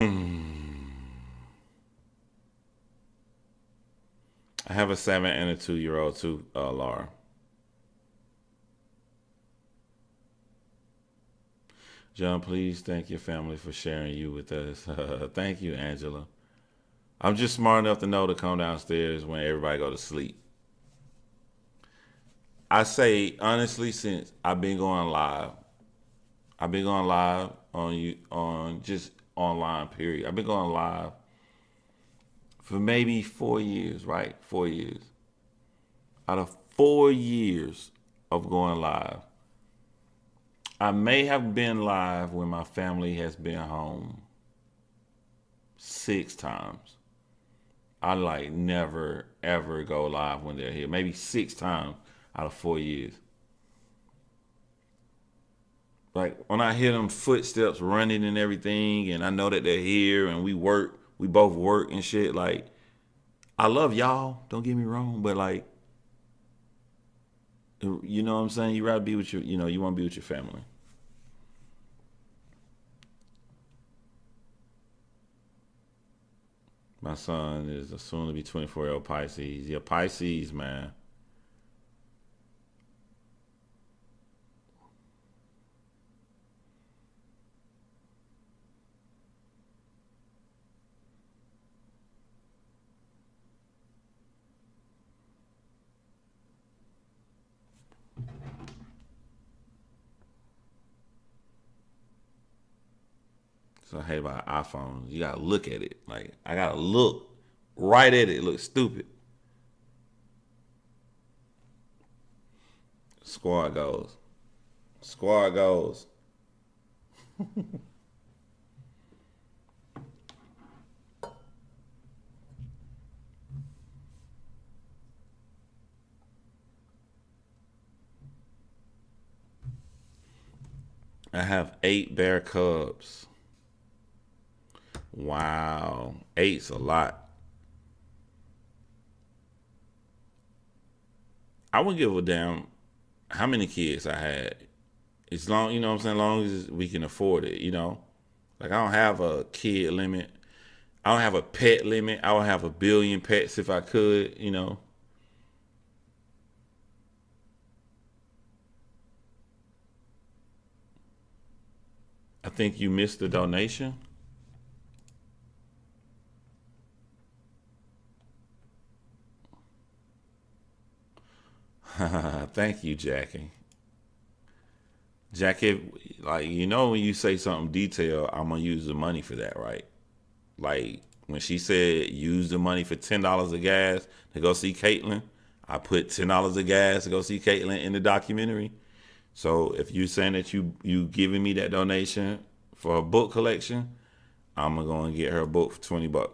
I have a 7 and a 2-year-old too, Laura. John, please thank your family for sharing you with us. Thank you, Angela. I'm just smart enough to know to come downstairs when everybody go to sleep. I say honestly, since I've been going live on you on just online. Period. I've been going live for maybe 4 years, right? 4 years. Out of 4 years of going live, I may have been live when my family has been home 6 times. I like never ever go live when they're here. Maybe 6 times out of 4 years. Like when I hear them footsteps running and everything, and I know that they're here, and we both work and shit. Like I love y'all. Don't get me wrong, but like you know what I'm saying. You rather be with you want to be with your family. My son is a soon to be 24-year-old Pisces. Yeah, Pisces, man. So I hate about iPhones. You gotta look at it. Like I gotta look right at it. It looks stupid. Squad goes. Squad goes. I have 8 bear cubs. Wow. Eight's a lot. I wouldn't give a damn how many kids I had. As long, you know what I'm saying, as long as we can afford it. Like I don't have a kid limit. I don't have a pet limit. I would have a billion pets if I could. I think you missed the donation. Thank you, Jackie. Jackie, like when you say something detailed, I'm gonna use the money for that, right? Like when she said use the money for $10 of gas to go see Caitlyn, I put $10 of gas to go see Caitlyn in the documentary. So if you're saying that you giving me that donation for a book collection, I'm gonna go and get her a book for $20.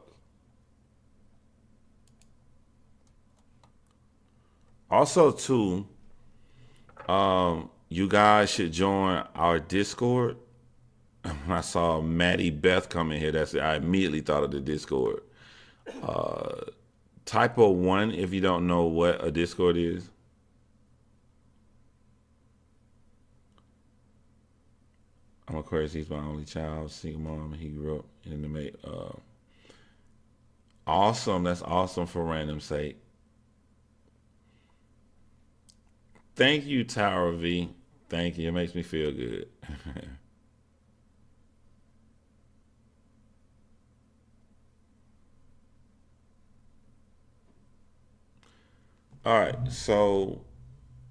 Also, too, you guys should join our Discord. When I saw Maddie Beth come in here, that's it. I immediately thought of the Discord. Typo one if you don't know what a Discord is. I'm Aquarius. He's my only child, single mom. He grew up in the mate. Awesome. That's awesome for random sake. Thank you, Tower V. Thank you. It makes me feel good. All right. So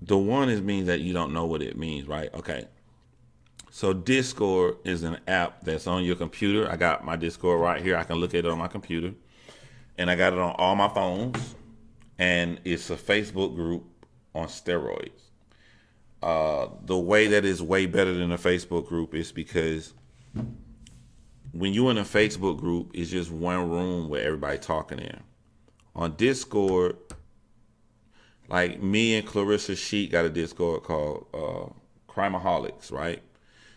the one is means that you don't know what it means, right? Okay. So Discord is an app that's on your computer. I got my Discord right here. I can look at it on my computer, and I got it on all my phones. And it's a Facebook group on steroids. The way that is way better than a Facebook group is because when you in a Facebook group, it's just one room where everybody talking in. On Discord, like me and Clarissa Sheet got a Discord called Crimeaholics, right?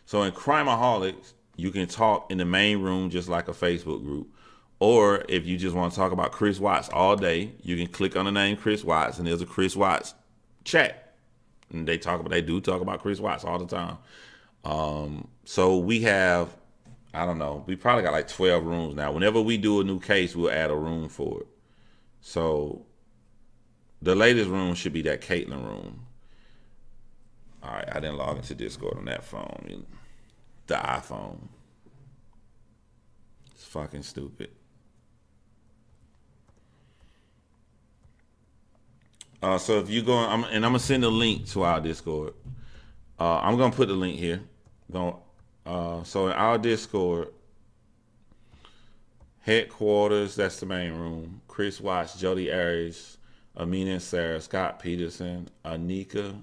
So in Crimeaholics, you can talk in the main room just like a Facebook group. Or if you just want to talk about Chris Watts all day, you can click on the name Chris Watts and there's a Chris Watts chat. And they do talk about Chris Watts all the time. So we have I don't know. We probably got like 12 rooms now. Whenever we do a new case, we'll add a room for it. So the latest room should be that Caitlin room. All right, I didn't log into Discord on that phone. The iPhone. It's fucking stupid. So if you go, and I'm gonna send a link to our Discord. I'm gonna put the link here. So in our Discord, headquarters, that's the main room. Chris Watts, Jody Aries, Amina and Sarah, Scott Peterson, Anika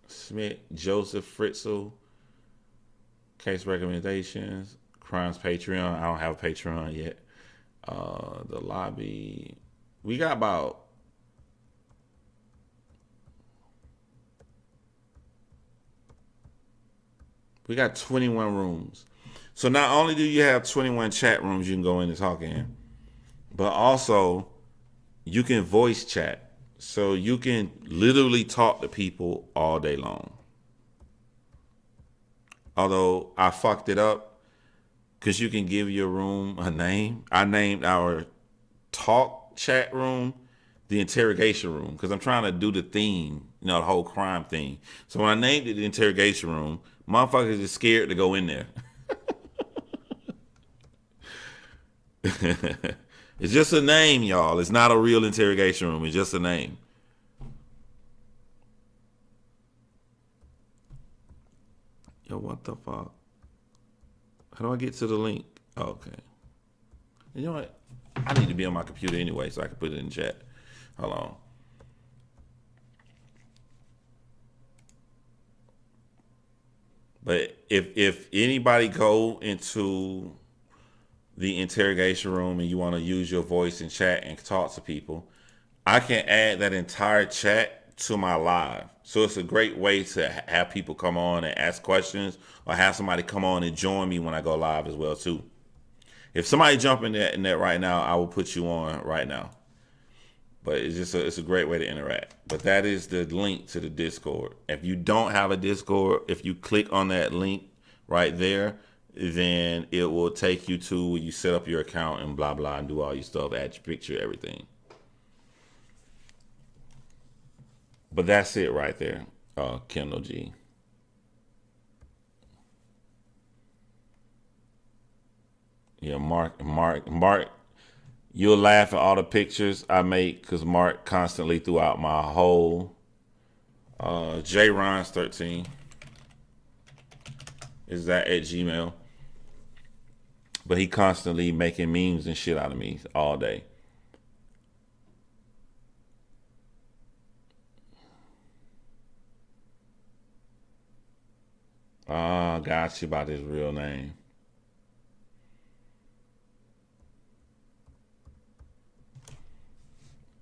Smith, Joseph Fritzl, case recommendations, crimes Patreon. I don't have a Patreon yet. The lobby. We got about We got 21 rooms. So not only do you have 21 chat rooms you can go in and talk in, but also you can voice chat. So you can literally talk to people all day long. Although I fucked it up because you can give your room a name. I named our talk chat room the interrogation room because I'm trying to do the theme, the whole crime thing. So when I named it the interrogation room, motherfuckers is scared to go in there. It's just a name, y'all. It's not a real interrogation room. It's just a name. Yo, what the fuck? How do I get to the link? Oh, okay. You know what? I need to be on my computer anyway so I can put it in chat. Hold on. But if anybody go into the interrogation room and you want to use your voice and chat and talk to people, I can add that entire chat to my live. So it's a great way to have people come on and ask questions or have somebody come on and join me when I go live as well too. If somebody jump in that right now, I will put you on right now. But it's a great way to interact. But that is the link to the Discord. If you don't have a Discord, if you click on that link right there, then it will take you to where you set up your account and blah blah and do all your stuff, add your picture, everything. But that's it right there, Kendall G. Yeah, Mark. You'll laugh at all the pictures I make because Mark constantly throughout my whole J Rons 13 is that at Gmail. But he constantly making memes and shit out of me all day. Got you about his real name.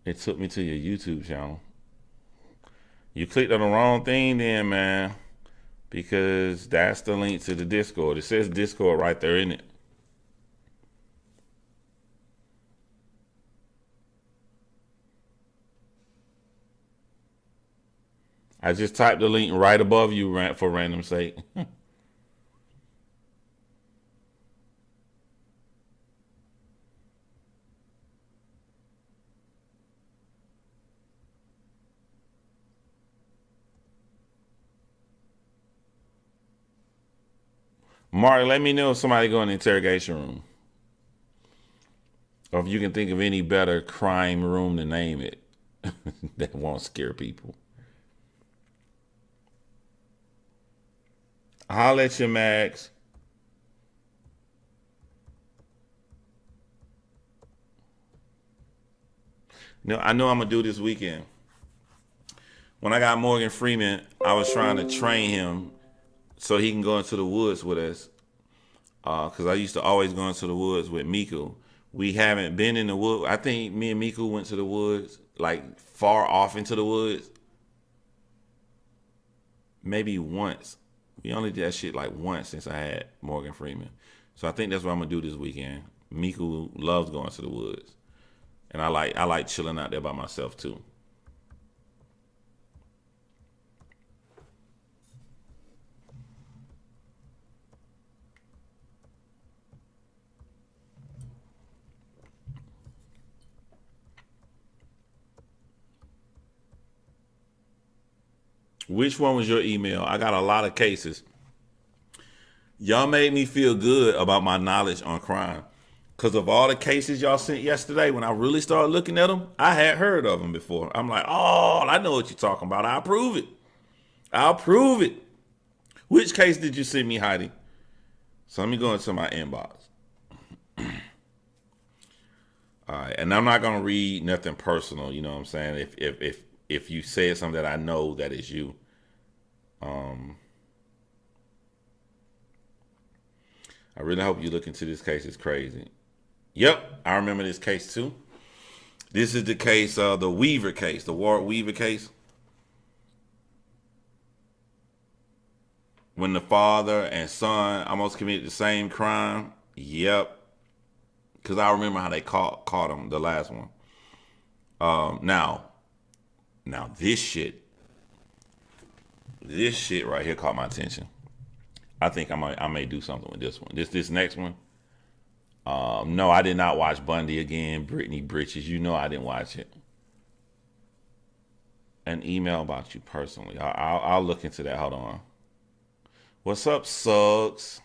It took me to your YouTube channel. You clicked on the wrong thing then, man. Because that's the link to the Discord. It says Discord right there in it. I just typed the link right above you for random sake. Mark, let me know if somebody go in the interrogation room. Or if you can think of any better crime room to name it that won't scare people. Holla at your Max. No, I know I'm gonna do this weekend. When I got Morgan Freeman, I was trying to train him so he can go into the woods with us. Because I used to always go into the woods with Miku. We haven't been in the woods. I think me and Miku went to the woods, like far off into the woods, maybe once. We only did that shit like once since I had Morgan Freeman. So I think that's what I'm gonna do this weekend. Miku loves going to the woods, and I like chilling out there by myself too. Which one was your email? I got a lot of cases. Y'all made me feel good about my knowledge on crime. Because of all the cases y'all sent yesterday, when I really started looking at them, I had heard of them before. I'm like, oh, I know what you're talking about. I'll prove it. I'll prove it. Which case did you send me, Heidi? So let me go into my inbox. All right, and I'm not gonna read nothing personal. You know what I'm saying? If you said something that I know that is you, I really hope you look into this case. It's crazy. Yep, I remember this case too. This is the case, the Weaver case, the Ward Weaver case. When the father and son almost committed the same crime. Yep. Because I remember how they caught him, the last one. Now this shit right here caught my attention. I think I may do something with this one. This next one. No, I did not watch Bundy again. Brittany Britches, you know I didn't watch it. An email about you personally. I'll look into that. Hold on. What's up, Suggs?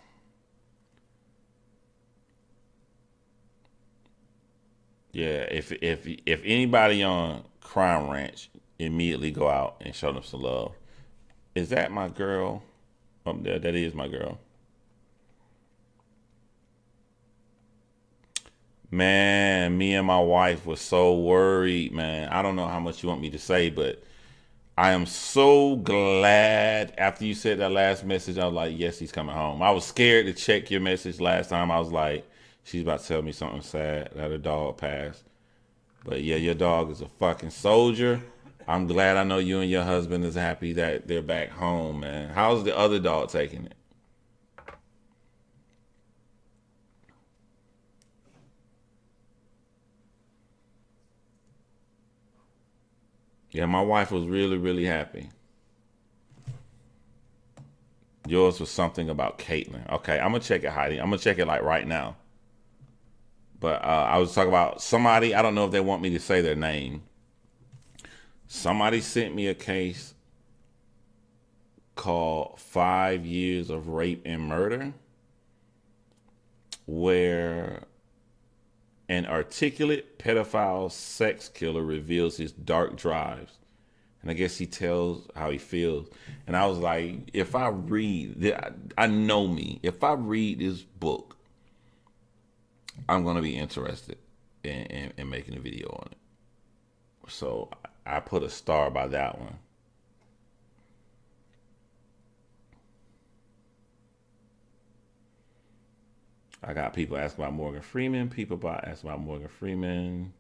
Yeah, if anybody on Crime Ranch, immediately go out and show them some love. Is that my girl up there? That is my girl. Man, me and my wife was so worried, man. I don't know how much you want me to say, but I am so glad after you said that last message, I was like, yes, he's coming home. I was scared to check your message last time. I was like, she's about to tell me something sad that her dog passed. But yeah, your dog is a fucking soldier. I'm glad I know you and your husband is happy that they're back home, man. How's the other dog taking it? Yeah, my wife was really, really happy. Yours was something about Caitlyn. Okay, I'm gonna check it, Heidi. I'm gonna check it like right now. But I was talking about somebody. I don't know if they want me to say their name. Somebody sent me a case called 5 Years of Rape and Murder, where an articulate pedophile sex killer reveals his dark drives. And I guess he tells how he feels. And I was like, if I read, I know me. If I read this book, I'm going to be interested in making a video on it. So I put a star by that one. I got people asking about Morgan Freeman. Asking about Morgan Freeman.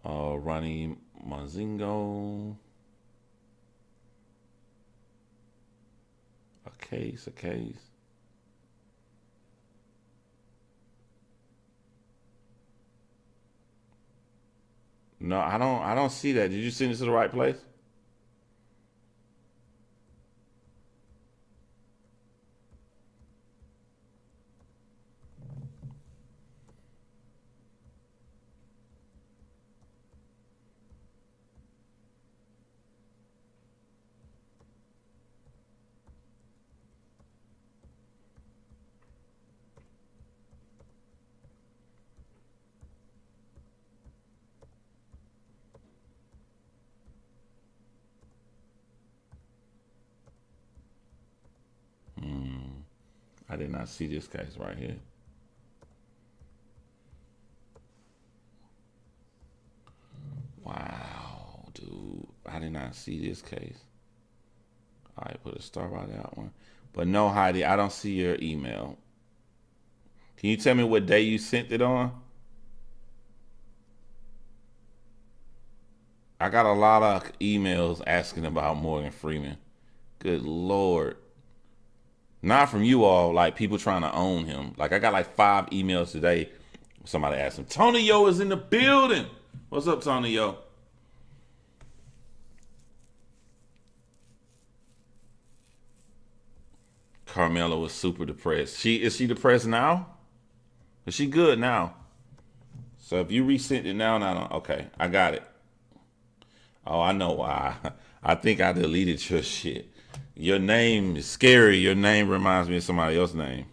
Ronnie Monzingo. A case. No, I don't see that. Did you send it to the right place? I did not see this case right here. Wow, dude. I did not see this case. I put a star by that one. But no, Heidi, I don't see your email. Can you tell me what day you sent it on? I got a lot of emails asking about Morgan Freeman. Good Lord. Not from you all, like people trying to own him. Like I got like 5 emails today. Somebody asked him, Tony Yo is in the building. What's up, Tony Yo? Carmela was super depressed. Is she depressed now? Is she good now? So if you resent it now, okay, I got it. Oh, I know why. I think I deleted your shit. Your name is scary. Your name reminds me of somebody else's name.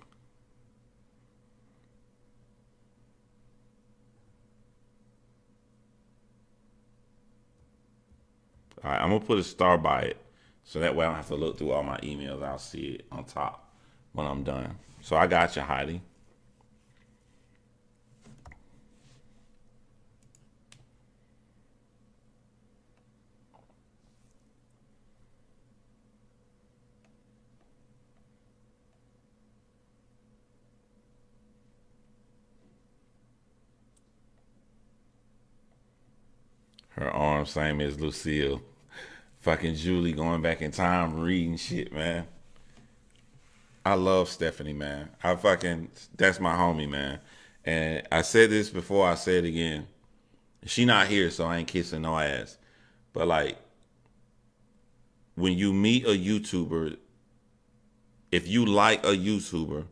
All right, I'm gonna put a star by it, so that way I don't have to look through all my emails. I'll see it on top when I'm done. So I got you, Heidi. Her arm same as Lucille. Fucking Julie going back in time reading shit, man. I love Stephanie, man. That's my homie, man. And I said this before, I say it again. She not here, so I ain't kissing no ass. But like, when you meet a YouTuber, if you like a YouTuber,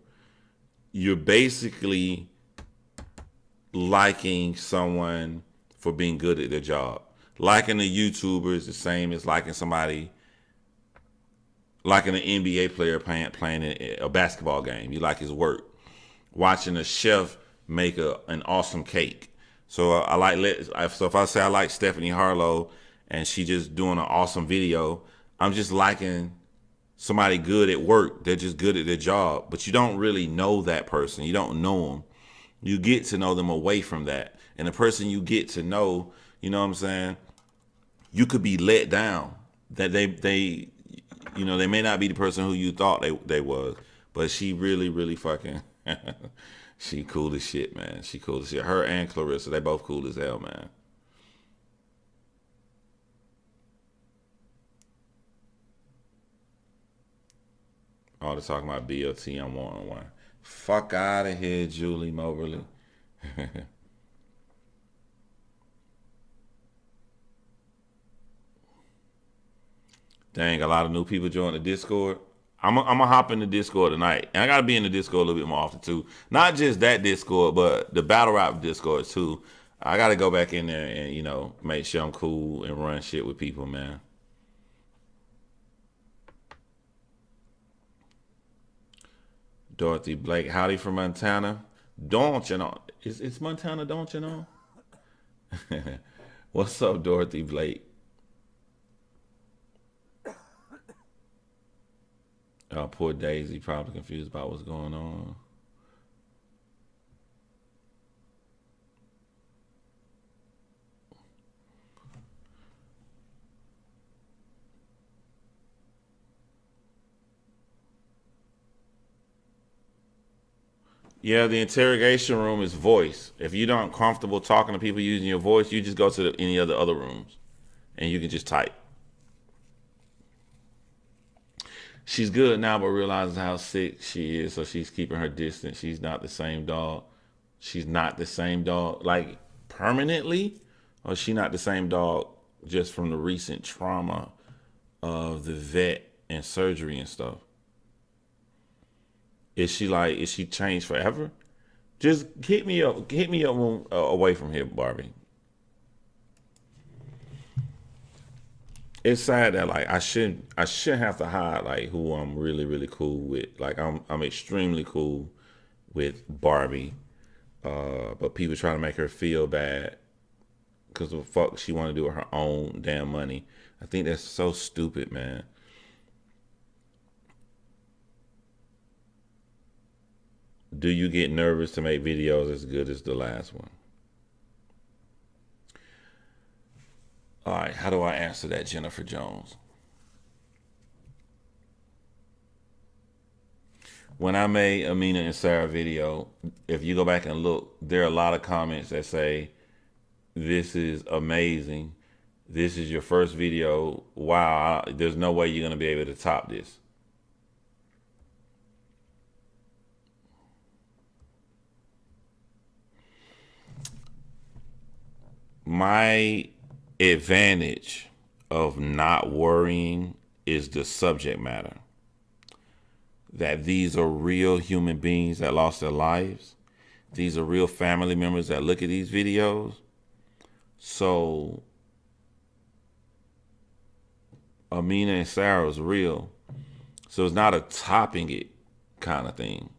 you're basically liking someone for being good at their job. Liking a YouTuber is the same as liking somebody, liking an NBA player playing a basketball game. You like his work. Watching a chef make an awesome cake. So so if I say I like Stephanie Harlow and she just doing an awesome video, I'm just liking somebody good at work. They're just good at their job, but you don't really know that person. You don't know them. You get to know them away from that. And the person you get to know, you know what I'm saying? You could be let down that they they may not be the person who you thought they was, but she really fucking she cool as shit, man. She cool as shit. Her and Clarissa, they both cool as hell, man. All the talking about BLT, I'm one. Fuck out of here, Julie Moberly. Dang, a lot of new people joined the Discord. I'm gonna hop in the Discord tonight, and I gotta be in the Discord a little bit more often too. Not just that Discord, but the battle rap Discord too. I gotta go back in there and make sure I'm cool and run shit with people, man. Dorothy Blake, howdy from Montana. Don't you know? It's Montana, don't you know? What's up, Dorothy Blake? Poor Daisy, probably confused about what's going on. Yeah, the interrogation room is voice. If you don't comfortable talking to people using your voice, you just go to any of the other rooms, and you can just type. She's good now, but realizes how sick she is, so she's keeping her distance. She's not the same dog. She's not the same dog, like permanently, or she not the same dog just from the recent trauma of the vet and surgery and stuff. Is she changed forever? Just hit me up away from here, Barbie. It's sad that like I shouldn't have to hide like who I'm really cool with. Like I'm extremely cool with Barbie, but people try to make her feel bad because of the fuck she want to do with her own damn money. I think that's so stupid, man. Do you get nervous to make videos as good as the last one? All right, how do I answer that, Jennifer Jones? When I made Amina and Sarah video, if you go back and look, there are a lot of comments that say, "This is amazing. This is your first video. Wow, there's no way you're gonna be able to top this." My advantage of not worrying is the subject matter. That these are real human beings that lost their lives. These are real family members that look at these videos. So Amina and Sarah is real. So it's not a topping it kind of thing.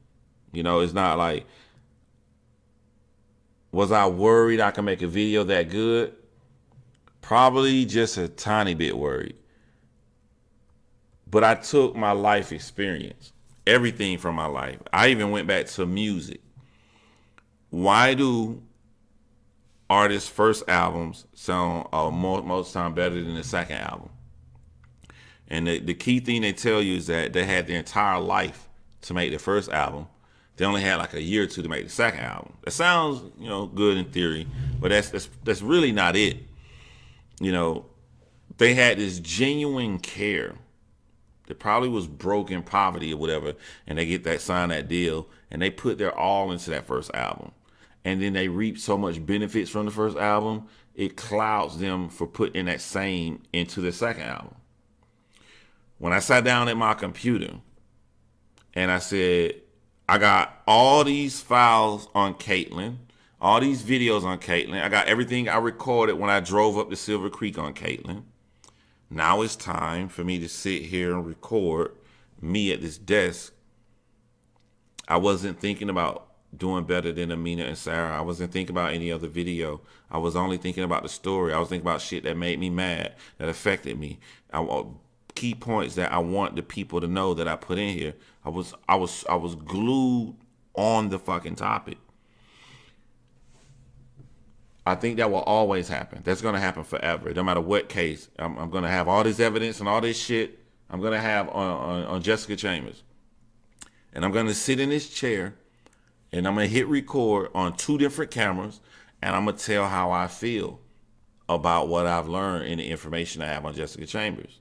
You know, it's not like, was I worried I could make a video that good? Probably just a tiny bit worried. But I took my life experience, everything from my life. I even went back to music. Why do artists' first albums sound most time better than the second album? And the key thing they tell you is that they had their entire life to make the first album. They only had like a year or two to make the second album. That sounds, good in theory, but that's really not it. They had this genuine care. They probably was broke in poverty or whatever, and they get that sign that deal, and they put their all into that first album. And then they reap so much benefits from the first album, it clouds them for putting that same into the second album. When I sat down at my computer and I said, I got all these files on Caitlin, all these videos on Caitlin. I got everything I recorded when I drove up to Silver Creek on Caitlin. Now it's time for me to sit here and record me at this desk. I wasn't thinking about doing better than Amina and Sarah. I wasn't thinking about any other video. I was only thinking about the story. I was thinking about shit that made me mad, that affected me. Key points that I want the people to know that I put in here. I was glued on the fucking topic. I think that will always happen. That's going to happen forever. No matter what case, I'm going to have all this evidence and all this shit I'm going to have on Jessica Chambers. And I'm going to sit in this chair and I'm going to hit record on 2 different cameras and I'm going to tell how I feel about what I've learned and the information I have on Jessica Chambers.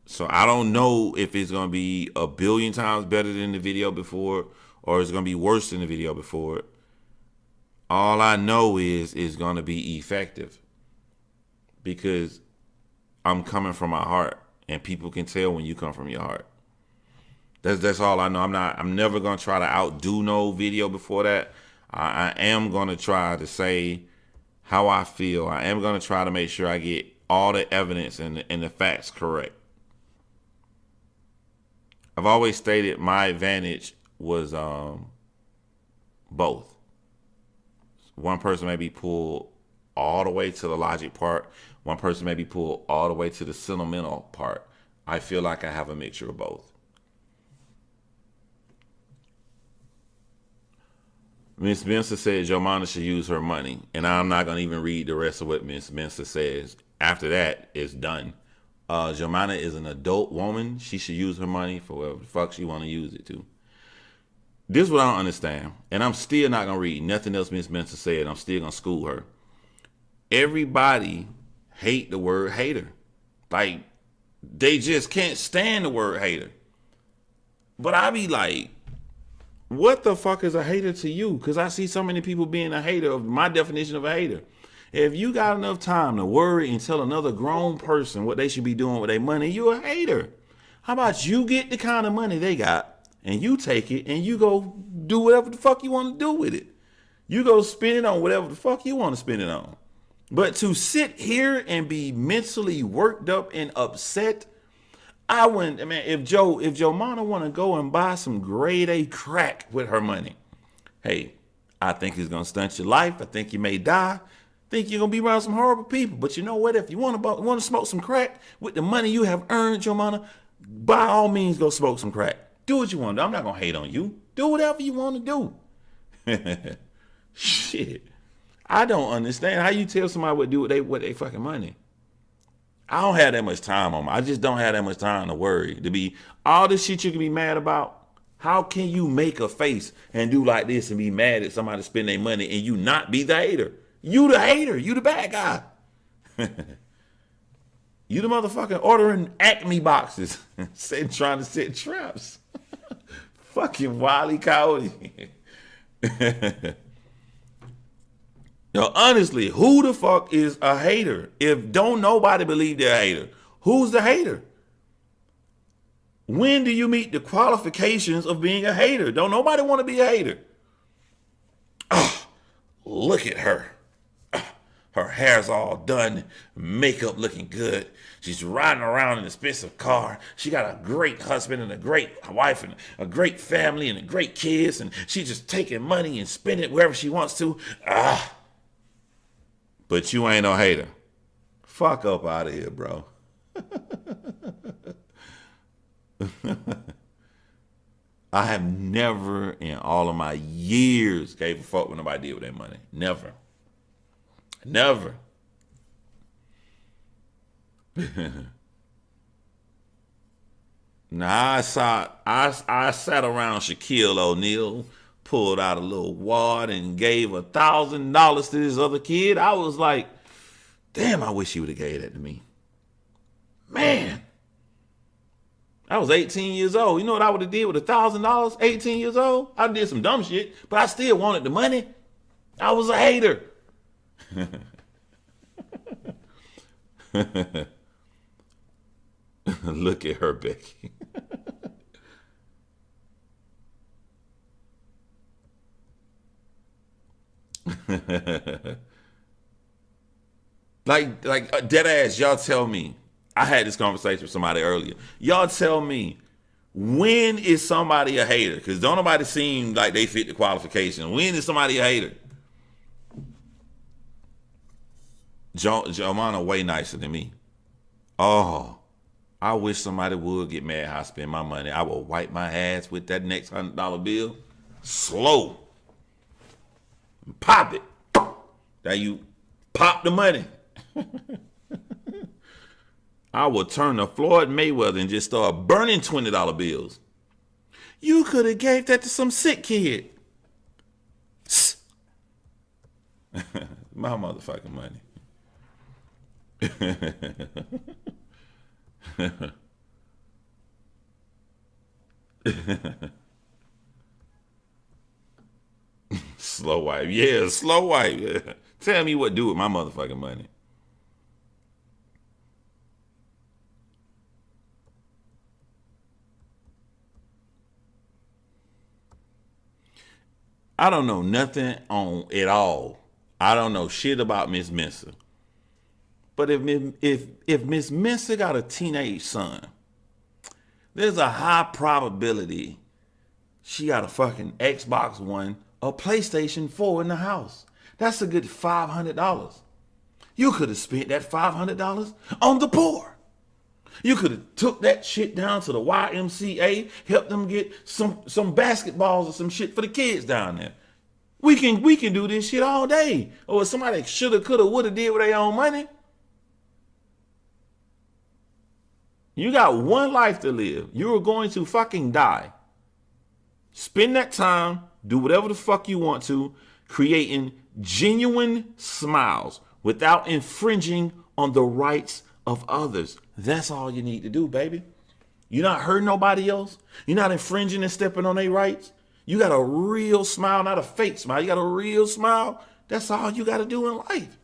So I don't know if it's going to be a billion times better than the video before or it's going to be worse than the video before. All I know is it's going to be effective because I'm coming from my heart and people can tell when you come from your heart. That's all I know. I'm never going to try to outdo no video before that. I am going to try to say how I feel. I am going to try to make sure I get all the evidence and the facts correct. I've always stated my advantage was both. One person may be pulled all the way to the logic part. One person may be pulled all the way to the sentimental part. I feel like I have a mixture of both. Miss Spencer said Jomana should use her money. And I'm not going to even read the rest of what Miss Spencer says. After that, it's done. Jomana is an adult woman. She should use her money for whatever the fuck she want to use it to. This is what I don't understand. And I'm still not going to read nothing else Miss Spencer said. I'm still going to school her. Everybody hate the word hater. Like, they just can't stand the word hater. But I be like, what the fuck is a hater to you? Because I see so many people being a hater of my definition of a hater. If you got enough time to worry and tell another grown person what they should be doing with their money, you're a hater. How about you get the kind of money they got and you take it and you go do whatever the fuck you want to do with it. You go spend it on whatever the fuck you want to spend it on. But to sit here and be mentally worked up and upset, I wouldn't. I mean, if Jomana want to go and buy some grade A crack with her money, hey, I think it's gonna stunt your life. I think you may die. I think you're gonna be around some horrible people. But you know what? If you want to smoke some crack with the money you have earned, Jomana, by all means, go smoke some crack. Do what you want to do. I'm not gonna hate on you. Do whatever you want to do. Shit, I don't understand how you tell somebody what to do with they fucking money. I don't have that much time on me. I just don't have that much time to worry. To be all this shit you can be mad about. How can you make a face and do like this and be mad at somebody spend their money and you not be the hater? You the hater. You the bad guy. You the motherfucking ordering Acme boxes trying to set traps. Fucking Wile E. Coyote. Now, honestly, who the fuck is a hater? If don't nobody believe they're a hater, who's the hater? When do you meet the qualifications of being a hater? Don't nobody want to be a hater. Oh, look at her. Her hair's all done, makeup looking good. She's riding around in an expensive car. She got a great husband and a great wife and a great family and a great kids. And she's just taking money and spending it wherever she wants to. But you ain't no hater. Fuck up out of here, bro. I have never in all of my years gave a fuck what nobody did with their money. Never. Never. Now I sat around Shaquille O'Neal, pulled out a little wad and gave $1,000 to this other kid. I was like, damn, I wish he would have gave that to me. Man. I was 18 years old. You know what I would have did with $1,000? 18 years old? I did some dumb shit, but I still wanted the money. I was a hater. Look at her, Becky. like dead ass, y'all tell me. I had this conversation with somebody earlier. Y'all tell me, when is somebody a hater? Because don't nobody seem like they fit the qualification. When is somebody a hater? Jomana way nicer than me. Oh, I wish somebody would get mad how I spend my money. I will wipe my ass with that next $100 bill. Slow. Pop it. Now you pop the money. I will turn to Floyd Mayweather and just start burning $20 bills. You could have gave that to some sick kid. My motherfucking money. Slow wipe. Yeah, slow wipe. Yeah. Tell me what to do with my motherfucking money. I don't know nothing on at all. I don't know shit about Miss Mensa. But if Miss Mensa got a teenage son, there's a high probability she got a fucking Xbox One or PlayStation 4 in the house. That's a good $500. You could have spent that $500 on the poor. You could have took that shit down to the YMCA, helped them get some basketballs or some shit for the kids down there. We can do this shit all day. Or if somebody shoulda, coulda, woulda did with their own money. You got one life to live. You are going to fucking die. Spend that time, do whatever the fuck you want to, creating genuine smiles without infringing on the rights of others. That's all you need to do, baby. You're not hurting nobody else. You're not infringing and stepping on their rights. You got a real smile, not a fake smile. You got a real smile. That's all you got to do in life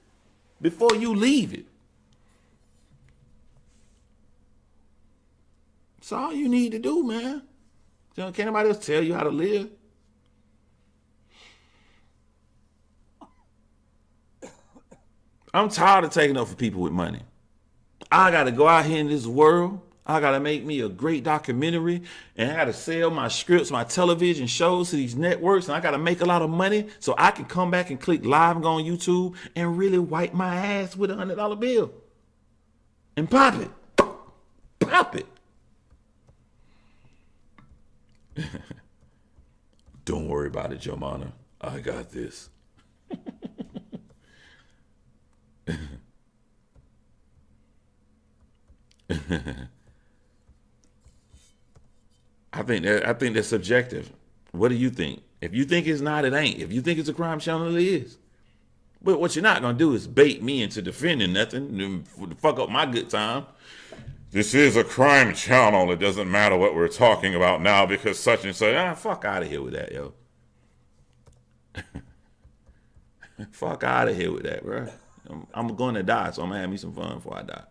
before you leave it. That's all you need to do, man. Can't nobody else tell you how to live. I'm tired of taking up for people with money. I got to go out here in this world. I got to make me a great documentary, and I got to sell my scripts, my television shows to these networks, and I got to make a lot of money so I can come back and click live and go on YouTube and really wipe my ass with $100 bill and pop it. Pop it. Don't worry about it, Jomana. I got this. I think that's subjective. What do you think? If you think it's not, it ain't. If you think it's a crime channel, it is. But what you're not gonna do is bait me into defending nothing and fuck up my good time. This is a crime channel. It doesn't matter what we're talking about now because such and such. Fuck out of here with that, yo. Fuck out of here with that, bro. I'm going to die, so I'm gonna have me some fun before I die.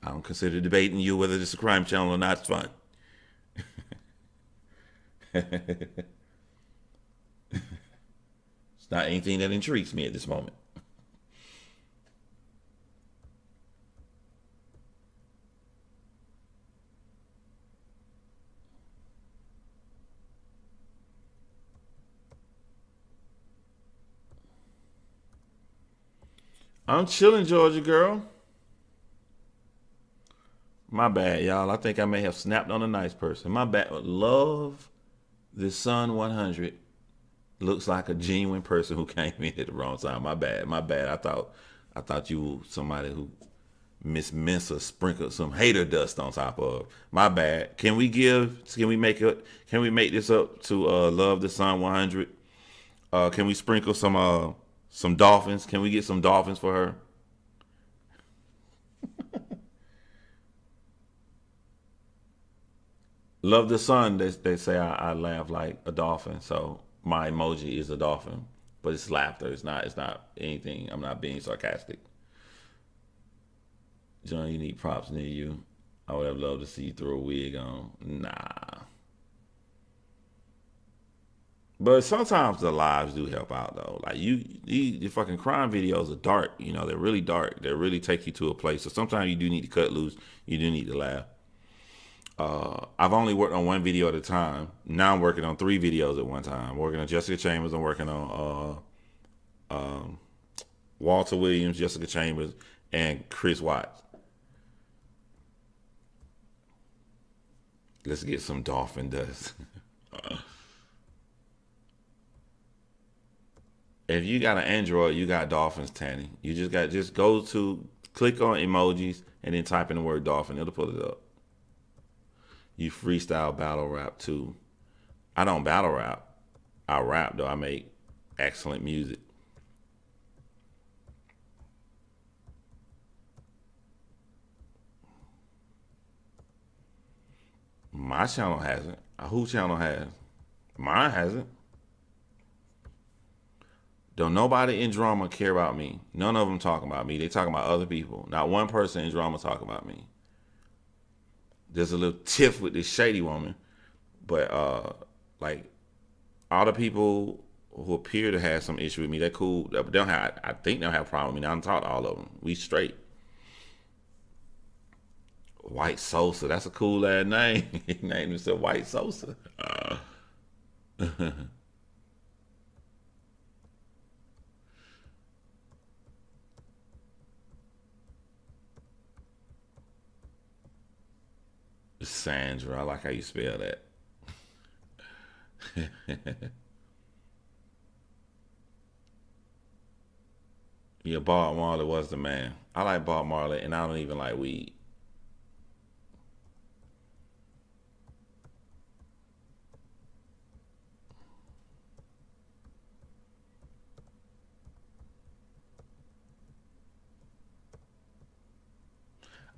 I don't consider debating you whether this is a crime channel or not. It's fun. It's not anything that intrigues me at this moment. I'm chilling, Georgia girl. My bad, y'all. I think I may have snapped on a nice person. My bad. Love the Sun 100 looks like a genuine person who came in at the wrong time. My bad. My bad. I thought you were somebody who Miss Mensa sprinkled some hater dust on top of. My bad. Can we make this up to Love the Sun 100? Can we sprinkle some dolphins? Can we get some dolphins for her? Love the Sun. They say I laugh like a dolphin, so my emoji is a dolphin, but it's laughter. It's not anything. I'm not being sarcastic. John, you need props near you. I would have loved to see you throw a wig on. Nah. But sometimes the lives do help out though. Like the fucking crime videos are dark. You know, they're really dark. They really take you to a place. So sometimes you do need to cut loose. You do need to laugh. I've only worked on one video at a time. Now I'm working on three videos at one time. I'm working on Jessica Chambers. I'm working on Walter Williams, Jessica Chambers, and Chris Watts. Let's get some dolphin dust. If you got an Android, you got dolphins, Tanny. You just go to click on emojis and then type in the word dolphin. It'll pull it up. You freestyle battle rap too. I don't battle rap. I rap though. I make excellent music. My channel hasn't. Who channel has? Mine hasn't. Don't nobody in drama care about me. None of them talking about me. They talking about other people. Not one person in drama talking about me. There's a little tiff with this shady woman, but like all the people who appear to have some issue with me, they're cool. They don't have. I think they'll have a problem with me. I don't talk to all of them. We straight. White Sosa. That's a cool ass name. He named himself White Sosa. Sandra. I like how you spell that. Yeah, Bob Marley was the man. I like Bob Marley, and I don't even like weed.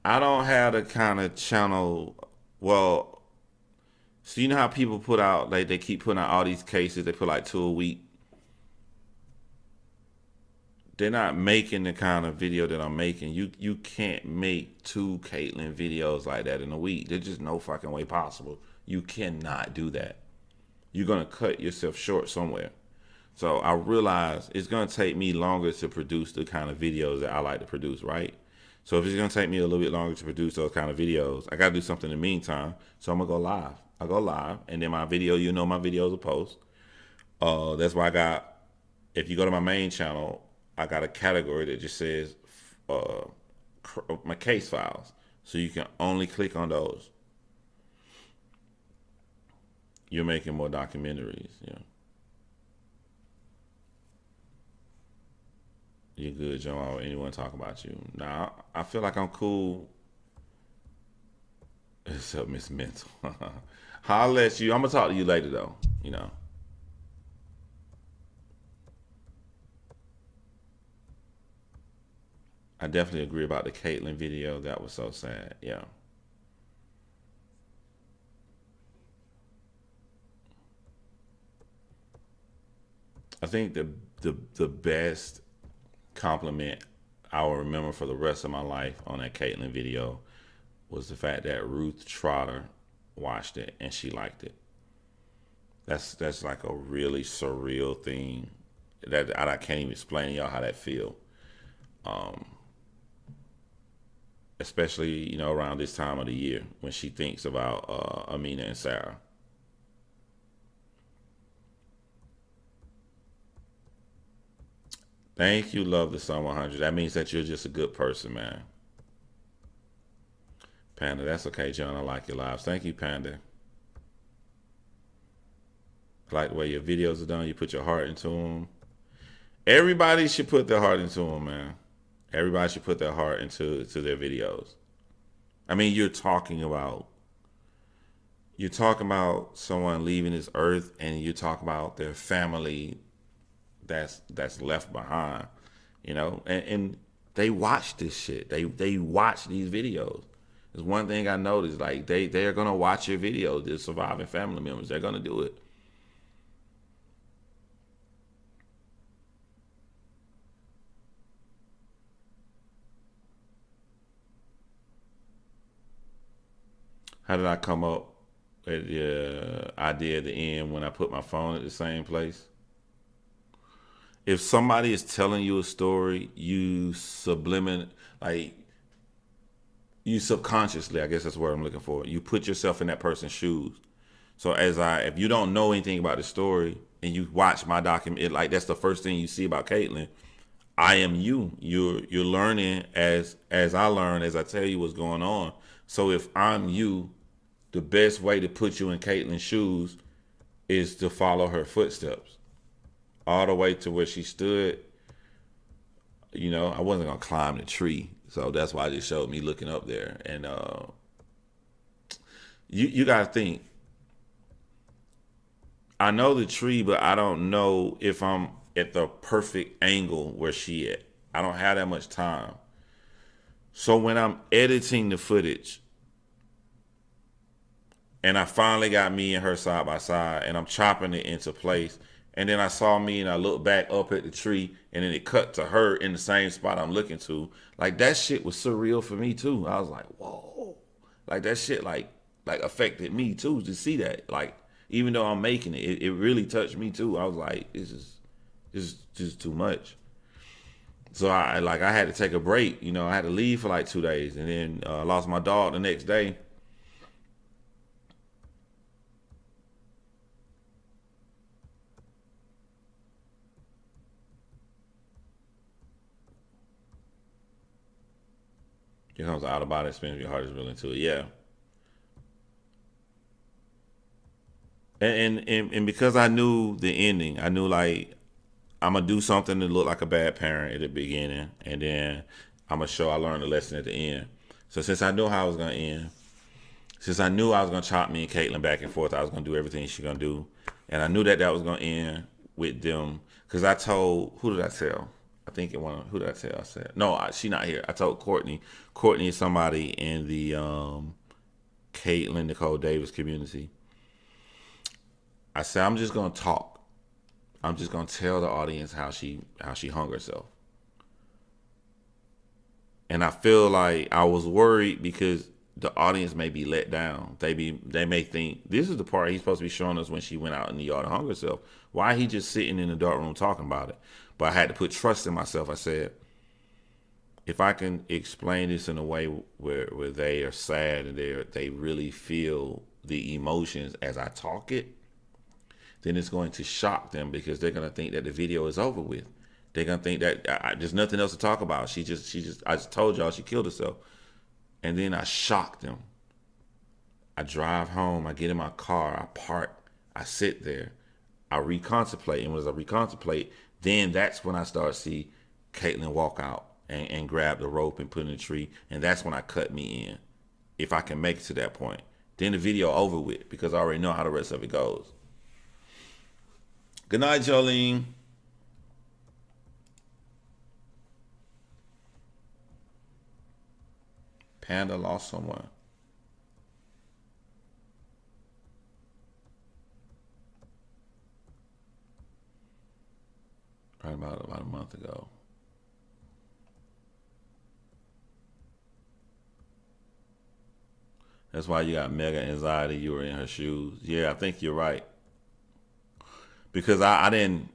I don't have the kind of channel. Well, so you know how people put out like they keep putting out all these cases. They put like two a week. They're not making the kind of video that I'm making. You can't make two Caitlyn videos like that in a week. There's just no fucking way possible. You cannot do that. You're gonna cut yourself short somewhere. So I realize it's gonna take me longer to produce the kind of videos that I like to produce, right? So if it's gonna take me a little bit longer to produce those kind of videos, I gotta do something in the meantime. So I'm gonna go live. I go live, and then my video, my videos will post. That's why I got. If you go to my main channel, I got a category that just says uh, my case files. So you can only click on those. You're making more documentaries. Yeah, you're good, Joe. Why would anyone talk about you? Nah, I feel like I'm cool. Except Miss Mental. I'll let you. I'm gonna talk to you later, though. You know. I definitely agree about the Caitlyn video. That was so sad. Yeah. I think the best compliment I will remember for the rest of my life on that Caitlyn video was the fact that Ruth Trotter watched it and she liked it. That's like a really surreal thing that I can't even explain to y'all how that feel. Um, Especially around this time of the year when she thinks about Amina and Sarah. Thank you, love the Sun 100. That means that you're just a good person, man. Panda, that's okay, John. I like your lives. Thank you, Panda. I like the way your videos are done. You put your heart into them. Everybody should put their heart into them, man. Everybody should put their heart into their videos. I mean, you're talking about someone leaving this earth, and you talk about their family that's left behind, and they watch this shit. They watch these videos. There's one thing I noticed, like they're gonna watch your videos. The surviving family members, they're gonna do it. How did I come up with the idea at the end when I put my phone at the same place? If somebody is telling you a story, like you subconsciously, I guess that's what I'm looking for. You put yourself in that person's shoes. So if you don't know anything about the story and you watch my document, like that's the first thing you see about Caitlyn. I am you. You're learning as I learn, as I tell you what's going on. So if I'm you, the best way to put you in Caitlyn's shoes is to follow her footsteps all the way to where she stood. I wasn't gonna climb the tree, so that's why I just showed me looking up there. And you gotta think. I know the tree, but I don't know if I'm at the perfect angle where she at. I don't have that much time. So when I'm editing the footage, and I finally got me and her side by side, and I'm chopping it into place. And then I saw me, and I looked back up at the tree, and then it cut to her in the same spot I'm looking to. Like that shit was surreal for me too. I was like, whoa, like that shit like affected me too to see that. Like even though I'm making it, it really touched me too. I was like, this is just too much. So I had to take a break. I had to leave for like 2 days, and then I lost my dog the next day. Here comes the out of body experience. Your heart is really into it. Yeah. And because I knew the ending, I knew like I'm gonna do something to look like a bad parent at the beginning, and then I'm gonna show I learned a lesson at the end. So since I knew how I was gonna end, since I knew I was gonna chop me and Caitlyn back and forth, I was gonna do everything she's gonna do, and I knew that was gonna end with them. Because I told, who did I tell? I think it won. Who did I tell? I said no. She not here. I told Courtney. Courtney is somebody in the Caitlyn Nicole Davis community. I said I'm just gonna talk. I'm just gonna tell the audience how she hung herself. And I feel like I was worried because the audience may be let down. They may think this is the part he's supposed to be showing us when she went out in the yard and hung herself. Why he just sitting in the dark room talking about it? But I had to put trust in myself. I said, if I can explain this in a way where they are sad and they really feel the emotions as I talk it, then it's going to shock them because they're going to think that the video is over with. They're going to think that there's nothing else to talk about. I just told y'all she killed herself. And then I shock them. I drive home. I get in my car. I park. I sit there. I recontemplate. And as I recontemplate, then that's when I start to see Caitlyn walk out and grab the rope and put it in the tree. And that's when I cut me in. If I can make it to that point. Then the video over with because I already know how the rest of it goes. Good night, Jolene. Panda lost someone. Right about a month ago. That's why you got mega anxiety. You were in her shoes. Yeah, I think you're right. Because I didn't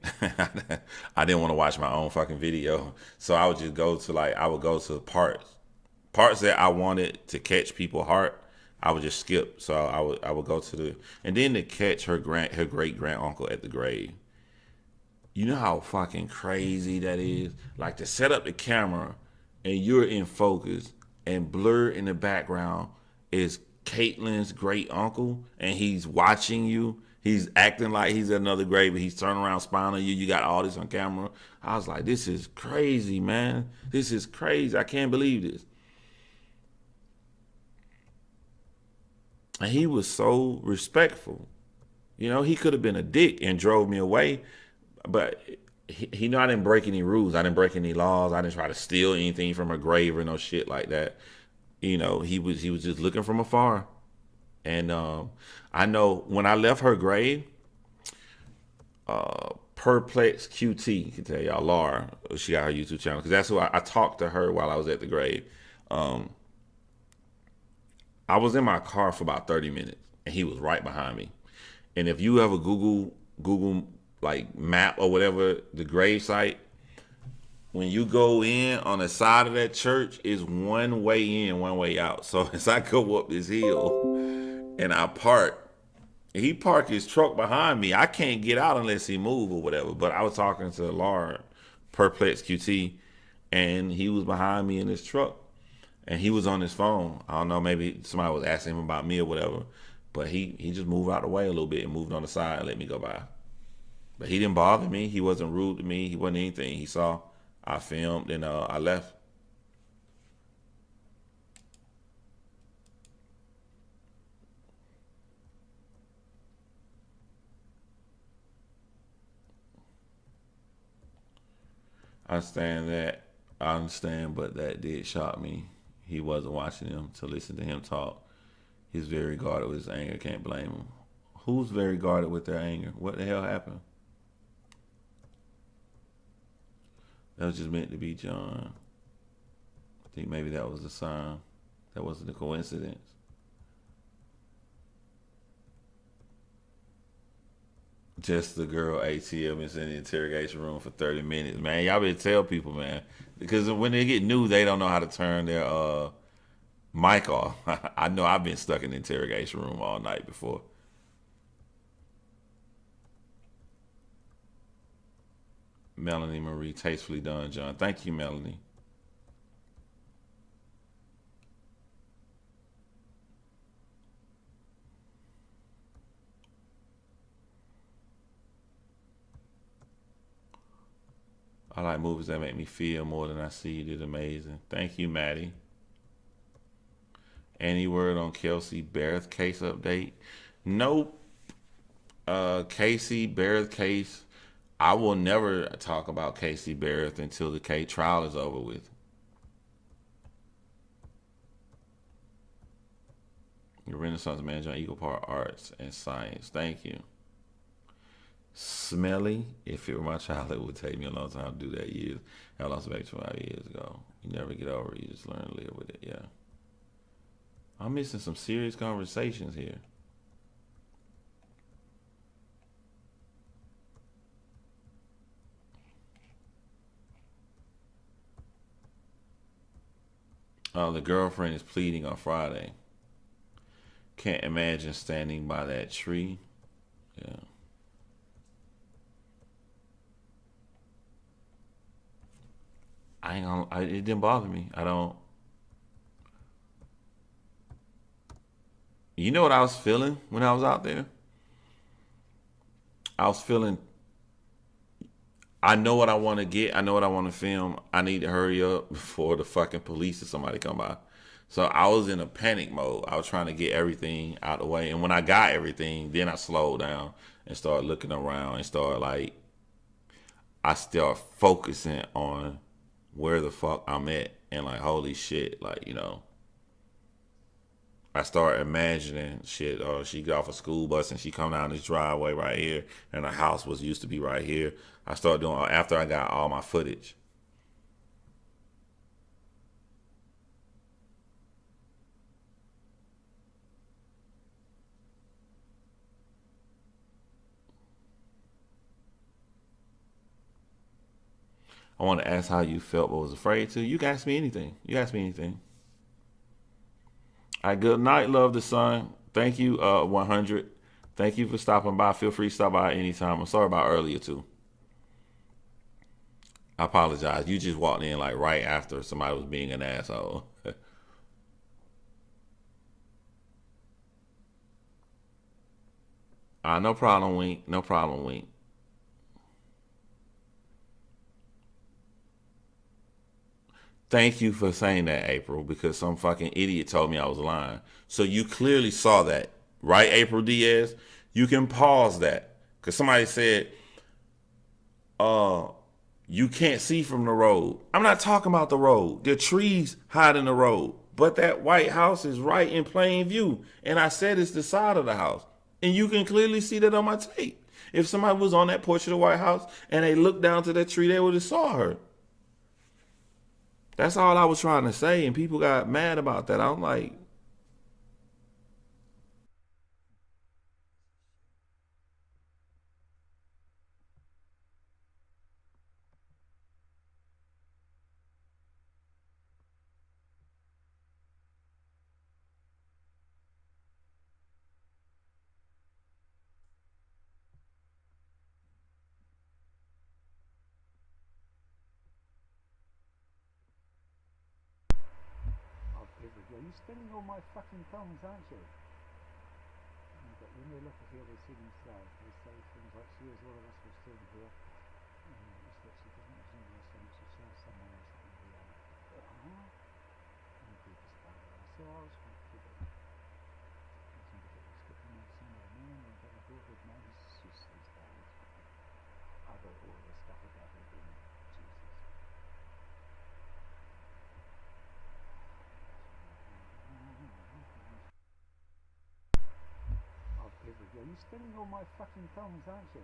I didn't want to watch my own fucking video. So I would just go to I would go to parts that I wanted to catch people's heart. I would just skip. So I would go to the and then to catch her great grand uncle at the grave. You know how fucking crazy that is? Like to set up the camera and you're in focus and blur in the background is Caitlin's great uncle and he's watching you. He's acting like he's at another grade, but he's turning around spying on you. You got all this on camera. I was like, this is crazy, man. This is crazy. I can't believe this. And he was so respectful. You know, he could have been a dick and drove me away, but he know I didn't break any rules. I didn't break any laws. I didn't try to steal anything from her grave or no shit like that. You know, he was just looking from afar. And I know when I left her grave, Perplex QT can tell y'all Laura, she got her YouTube channel because that's who I talked to her while I was at the grave. Um, I was in my car for about 30 minutes, and he was right behind me. And if you ever Google like map or whatever the grave site, when you go in on the side of that church, is one way in, one way out. So as I go up this hill and I park, he parked his truck behind me. I can't get out unless he move or whatever. But I was talking to Laura, Perplex QT, and he was behind me in his truck. And he was on his phone. I don't know, maybe somebody was asking him about me or whatever. But he just moved out of the way a little bit and moved on the side and let me go by. But he didn't bother me. He wasn't rude to me. He wasn't anything. He saw I filmed and I left. I understand that. I understand, but that did shock me. He wasn't watching him to listen to him talk. He's very guarded with his anger. Can't blame him. Who's very guarded with their anger? What the hell happened? That was just meant to be John. I think maybe that was a sign. That wasn't a coincidence. Just the girl ATM is in the interrogation room for 30 minutes. Man, y'all better tell people, man. Because when they get new, they don't know how to turn their mic off. I know I've been stuck in the interrogation room all night before. Melanie Marie, tastefully done, John. Thank you, Melanie. I like movies that make me feel more than I see. You did amazing. Thank you, Maddie. Any word on Kelsey Barrett case update? Nope. Casey Barrett case. I will never talk about Casey Barrett until the K trial is over with. Your Renaissance manager on Eagle Park Arts and Science. Thank you. Smelly. If it were my child, it would take me a long time to do that. Years. I lost a baby 5 years ago. You never get over it. You just learn to live with it. Yeah. I'm missing some serious conversations here. The girlfriend is pleading on Friday. Can't imagine standing by that tree. Yeah. I ain't gonna. It didn't bother me. I don't. You know what I was feeling when I was out there? I was feeling. I know what I want to get. I know what I want to film. I need to hurry up before the fucking police or somebody come by. So I was in a panic mode. I was trying to get everything out of the way. And when I got everything, then I slowed down and started looking around and started like I start focusing on where the fuck I'm at and like holy shit, like, I start imagining shit. Oh, she got off a school bus and she come down this driveway right here, and the house was used to be right here. I started doing after I got all my footage. I want to ask how you felt, but was afraid to. You can ask me anything. You ask me anything. All right, good night, love the sun. Thank you, 100. Thank you for stopping by. Feel free to stop by anytime. I'm sorry about earlier too. I apologize. You just walked in like right after somebody was being an asshole. No problem, Wink. No problem, Wink. Thank you for saying that, April, because some fucking idiot told me I was lying. So you clearly saw that, right, April Diaz? You can pause that. Because somebody said, uh, you can't see from the road. I'm not talking about the road. The trees hide in the road. But that White House is right in plain view. And I said it's the side of the house. And you can clearly see that on my tape. If somebody was on that porch of the White House and they looked down to that tree, they would have saw her. That's all I was trying to say, and people got mad about that. I'm like, Of every. Are you spending all my fucking thumbs, aren't you? But when they look at here, they see themselves. They say things like, she is all of us will still be here. It's that she doesn't resemble us so much as shows someone else that we are. And the group is about ourselves. We figure some of it was good to know some of the man and that a book with man is just these days. Other all the stuff about her being Jesus. Of every. Are you spending all my fucking thumbs, aren't you?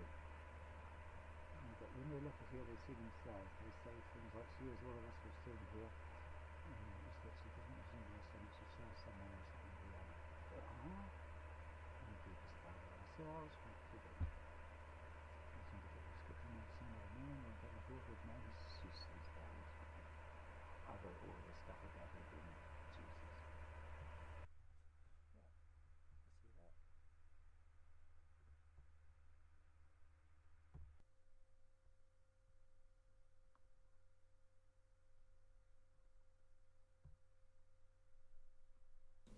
But when they look at here, they see themselves. They say things like, she is all of us will still be here. It's that she doesn't resemble us so much as shows someone else that we are. And the group is about ourselves. We figure some of it was good to know some of the man and that a book with man is just these days. Other all the stuff about her being Jesus.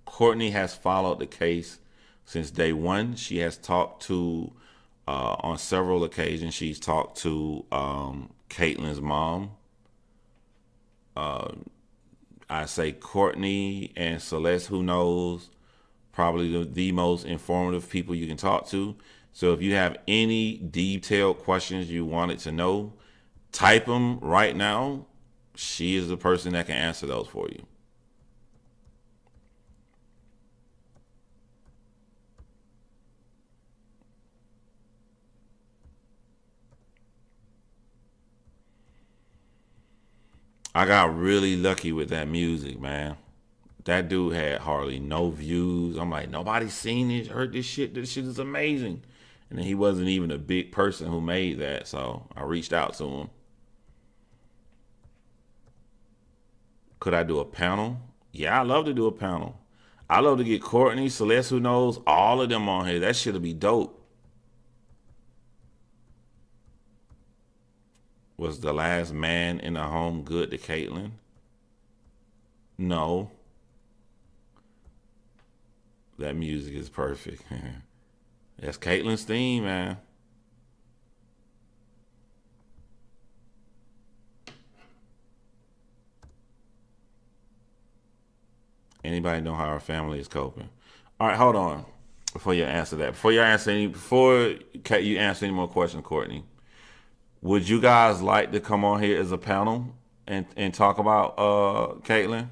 Courtney has followed the case since day one. She has talked to, on several occasions, she's talked to Caitlin's mom. I say Courtney and Celeste, who knows, probably the most informative people you can talk to. So if you have any detailed questions you wanted to know, type them right now. She is the person that can answer those for you. I got really lucky with that music, man. That dude had hardly no views. I'm like, nobody's seen it, heard this shit. This shit is amazing. And then he wasn't even a big person who made that, so I reached out to him. Could I do a panel? Yeah, I love to do a panel. I love to get Courtney, Celeste, who knows, all of them on here. That shit'll be dope. Was the last man in the home good to Caitlyn? No. That music is perfect. That's Caitlyn's theme, man. Anybody know how our family is coping? All right, hold on. Before you answer that, before you answer any more questions, Courtney, would you guys like to come on here as a panel and talk about Caitlyn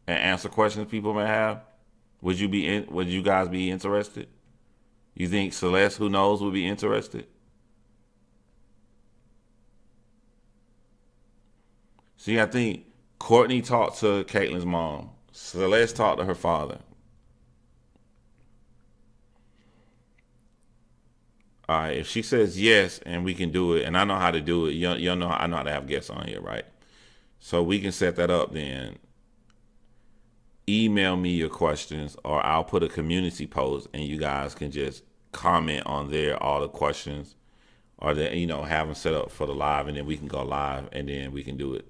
and answer questions people may have? Would you guys be interested? You think Celeste, who knows, would be interested? See, I think Courtney talked to Caitlyn's mom. Celeste talked to her father. All right, if she says yes and we can do it, and I know how to do it, you know I know how to have guests on here, right? So we can set that up then. Email me your questions, or I'll put a community post, and you guys can just comment on there all the questions, or that have them set up for the live, and then we can go live, and then we can do it.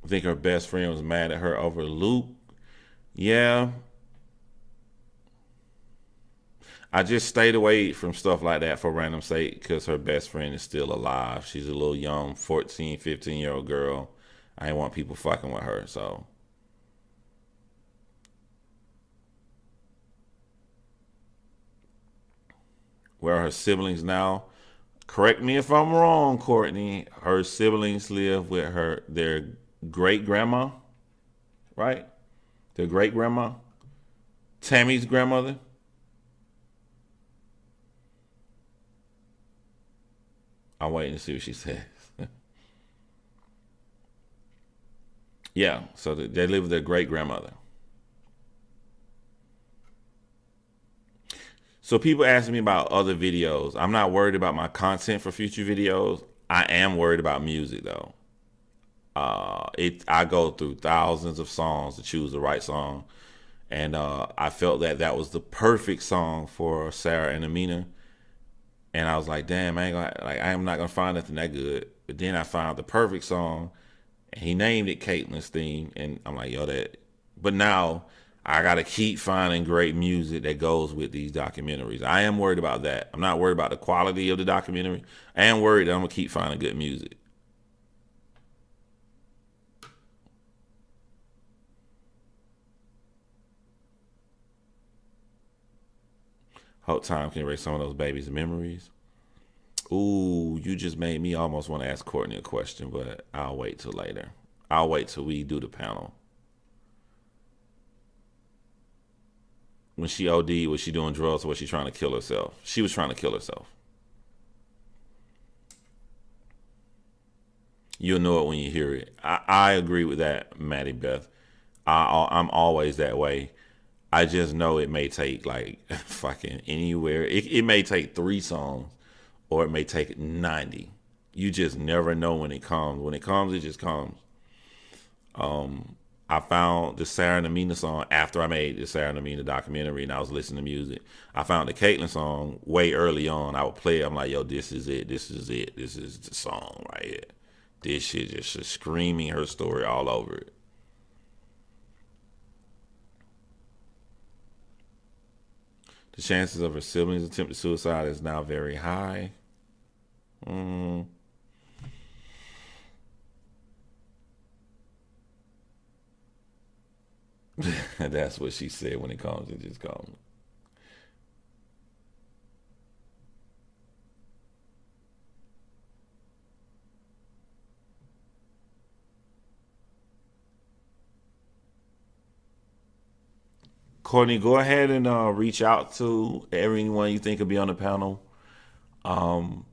I think her best friend was mad at her over Luke. Yeah, I just stayed away from stuff like that for random sake because her best friend is still alive. She's a little young 14, 15-year-old girl. I didn't want people fucking with her. So, where are her siblings now? Correct me if I'm wrong, Courtney. Her siblings live with their great grandma, right? Their great grandma, Tammy's grandmother. I'm waiting to see what she says. Yeah, so they live with their great grandmother. So people ask me about other videos. I'm not worried about my content for future videos. I am worried about music though. I go through thousands of songs to choose the right song, and I felt that that was the perfect song for Sarah and Amina. And I was like, damn, I am not gonna find nothing that good. But then I found the perfect song, and he named it Caitlin's theme, and I'm like, yo, that. But now I gotta keep finding great music that goes with these documentaries. I am worried about that. I'm not worried about the quality of the documentary. I am worried that I'm gonna keep finding good music. Hope time can erase some of those babies' memories. Ooh, you just made me almost want to ask Courtney a question, but I'll wait till later. I'll wait till we do the panel. When she OD, was she doing drugs or was she trying to kill herself? She was trying to kill herself. You'll know it when you hear it. I agree with that, Maddie Beth. I'm always that way. I just know it may take like fucking anywhere. It may take 3 songs or it may take 90. You just never know when it comes. When it comes, it just comes. I found the Sarah and Amina song after I made the Sarah and Amina documentary and I was listening to music. I found the Caitlyn song way early on. I would play it. I'm like, yo, this is it. This is it. This is the song right here. This shit just screaming her story all over it. The chances of her siblings attempted suicide is now very high. Mm, that's what she said when it comes. It just comes. Courtney, go ahead and reach out to everyone you think could be on the panel. Um,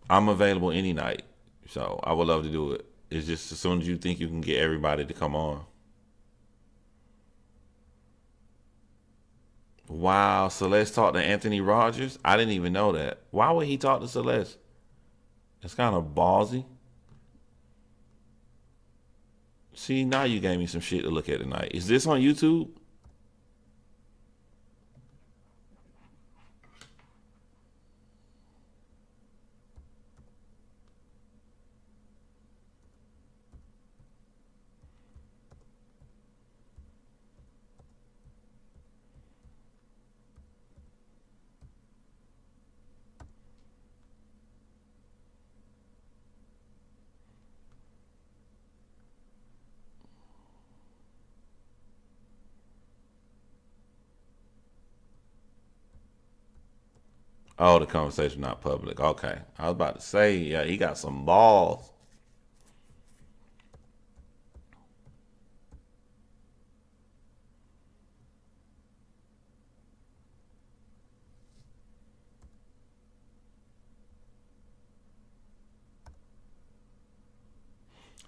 I'm available any night, so I would love to do it. It's just as soon as you think you can get everybody to come on. Wow, Celeste talked to Anthony Rogers. I didn't even know that. Why would he talk to Celeste? It's kind of ballsy. See, now you gave me some shit to look at tonight. Is this on YouTube? Oh, the conversation not public. Okay, I was about to say, yeah, he got some balls.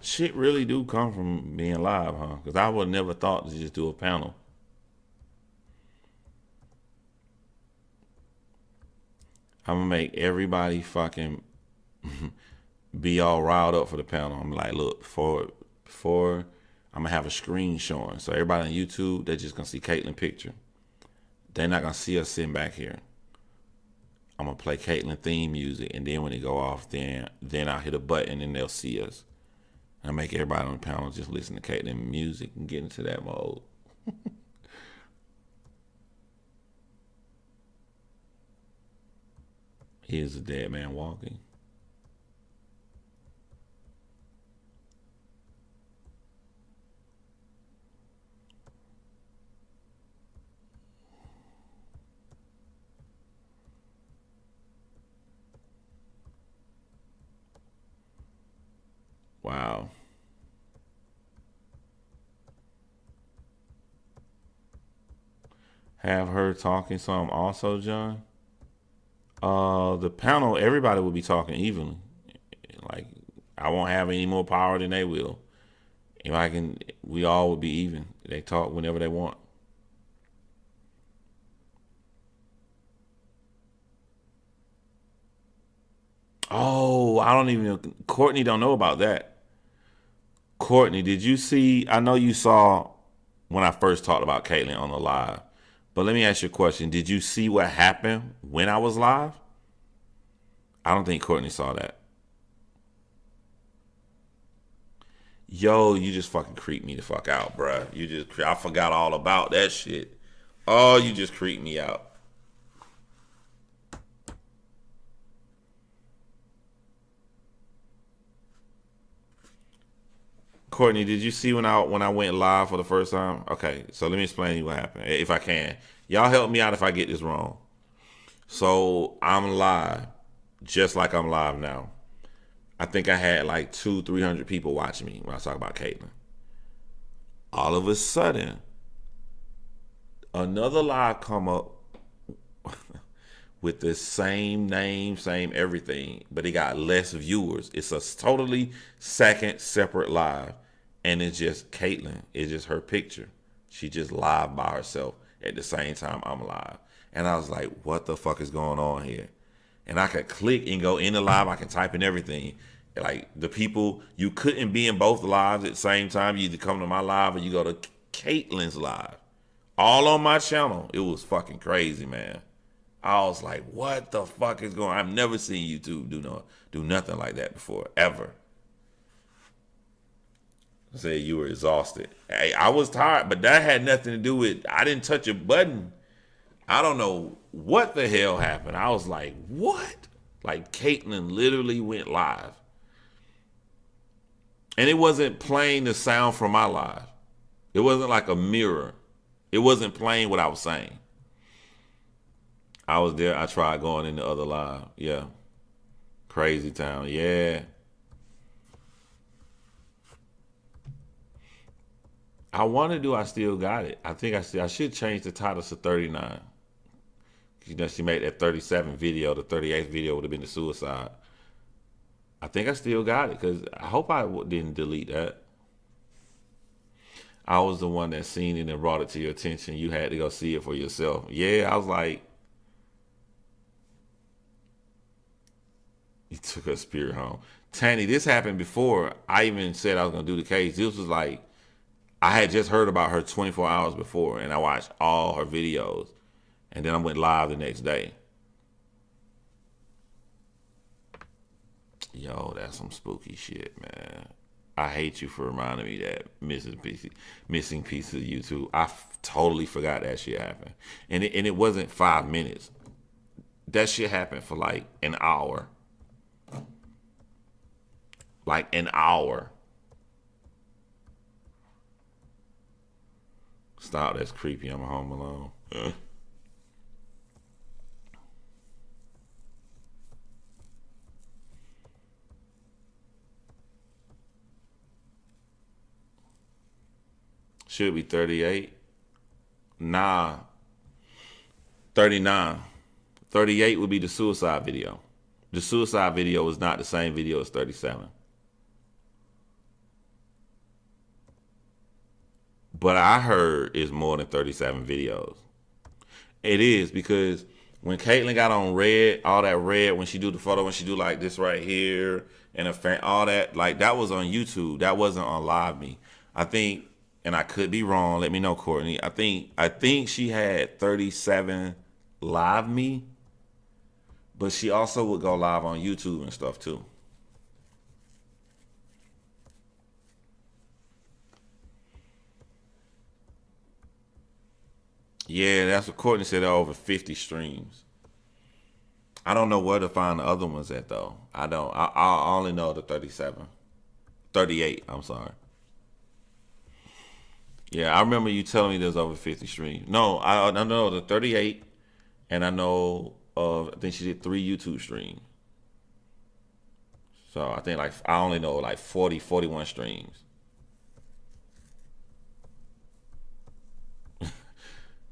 Shit really do come from being live, huh? Because I would never thought to just do a panel. I'm gonna make everybody fucking be all riled up for the panel. I'm like, look, before I'm gonna have a screen showing. So everybody on YouTube, they're just gonna see Caitlyn picture. They're not gonna see us sitting back here. I'm gonna play Caitlyn theme music, and then when it go off, then I'll hit a button and they'll see us. I make everybody on the panel just listen to Caitlyn music and get into that mode. Here's a dead man walking. Wow. Have her talking some also, John. The panel, everybody will be talking evenly. Like I won't have any more power than they will. If I can, we all will be even. They talk whenever they want. Oh, I don't even know. Courtney don't know about that. Courtney, did you see? I know you saw when I first talked about Caitlyn on the live, but let me ask you a question. Did you see what happened when I was live? I don't think Courtney saw that. Yo, you just fucking creeped me the fuck out, bruh. I forgot all about that shit. Oh, you just creeped me out. Courtney, did you see when I went live for the first time? Okay, so let me explain to you what happened, if I can. Y'all help me out if I get this wrong. So I'm live, just like I'm live now. I think I had like 300 people watching me when I talk about Caitlyn. All of a sudden, another live come up with the same name, same everything, but it got less viewers. It's a totally second separate live, and it's just Caitlyn. It's just her picture. She just live by herself at the same time I'm live. And I was like, what the fuck is going on here? And I could click and go in the live. I can type in everything. Like the people, you couldn't be in both lives at the same time. You either come to my live or you go to Caitlyn's live. All on my channel. It was fucking crazy, man. I was like, what the fuck is going on? I've never seen YouTube do nothing like that before, ever. I said you were exhausted. Hey, I was tired, but that had nothing to do with, I didn't touch a button. I don't know what the hell happened. I was like, what? Like Caitlyn literally went live. And it wasn't playing the sound from my live. It wasn't like a mirror. It wasn't playing what I was saying. I was there. I tried going in the other live. Yeah. Crazy town. Yeah. I want to do I Still Got It. I think I should change the title to 39. You know, she made that 37 video. The 38th video would have been the suicide. I think I still got it because I hope I didn't delete that. I was the one that seen it and brought it to your attention. You had to go see it for yourself. Yeah, I was like, you took her spirit home. Tanny, this happened before I even said I was going to do the case. This was like, I had just heard about her 24 hours before, and I watched all her videos. And then I went live the next day. Yo, that's some spooky shit, man. I hate you for reminding me that missing piece of YouTube. Totally forgot that shit happened. And it wasn't 5 minutes. That shit happened for like an hour. Like an hour. Stop, that's creepy. I'm home alone. Should be 38. Nah. 39. 38 would be the suicide video. The suicide video is not the same video as 37. But I heard it's more than 37 videos. It is because when Caitlyn got on red, all that red, when she do the photo, when she do like this right here, and a fan, all that, like that was on YouTube. That wasn't on Live Me. I think, and I could be wrong. Let me know, Courtney. I think she had 37 live me, but she also would go live on YouTube and stuff too. Yeah, that's what Courtney said. Over 50 streams. I don't know where to find the other ones at though. I don't. I only know the 37, 38. I'm sorry. Yeah, I remember you telling me there's over 50 streams. No, I know the 38, and I know I think she did 3 YouTube streams. So I think like I only know like 40, 41 streams.